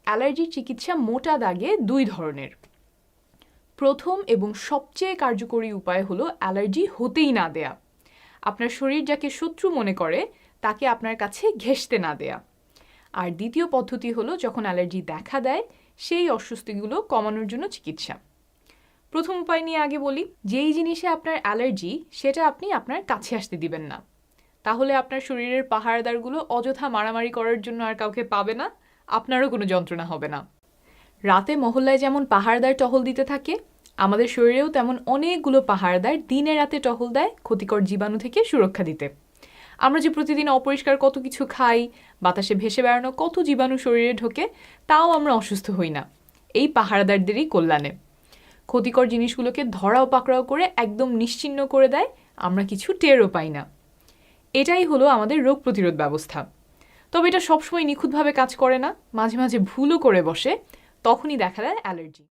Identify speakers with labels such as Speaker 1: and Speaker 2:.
Speaker 1: অ্যালার্জির চিকিৎসা মোটা দাগে দুই ধরনের। প্রথম এবং সবচেয়ে কার্যকরী উপায় হলো অ্যালার্জি হতেই না দেয়া। আপনার শরীর যাকে শত্রু মনে করে তাকে আপনার কাছে ঘেঁষতে না দেয়া। আর দ্বিতীয় পদ্ধতি হলো যখন অ্যালার্জি দেখা দেয় সেই অস্বস্তিগুলো কমানোর জন্য চিকিৎসা। প্রথম উপায় নিয়ে আগে বলি। যেই জিনিসে আপনার অ্যালার্জি সেটা আপনি আপনার কাছে আসতে দিবেন না। তাহলে আপনার শরীরের পাহারাদারগুলো অযথা মারামারি করার জন্য আর কাউকে পাবে না, আপনারও কোনো যন্ত্রণা হবে না। রাতে মহল্লায় যেমন পাহারাদার টহল দিতে থাকে, আমাদের শরীরেও তেমন অনেকগুলো পাহারাদার দিনে রাতে টহল দেয় ক্ষতিকর জীবাণু থেকে সুরক্ষা দিতে। আমরা যে প্রতিদিন অপরিষ্কার কত কিছু খাই, বাতাসে ভেসে বেড়ানো কত জীবাণু শরীরে ঢোকে, তাও আমরা অসুস্থ হই না এই পাহারাদারদেরই কল্যাণে। ক্ষতিকর জিনিসগুলোকে ধরাও পাকড়াও করে একদম নিশ্চিহ্ন করে দেয়, আমরা কিছু টেরও পাই না। এটাই হলো আমাদের রোগ প্রতিরোধ ব্যবস্থা। তবে এটা সবসময় নিখুঁতভাবে কাজ করে না, মাঝে মাঝে ভুলও করে বসে, তখনই দেখা দেয় অ্যালার্জি।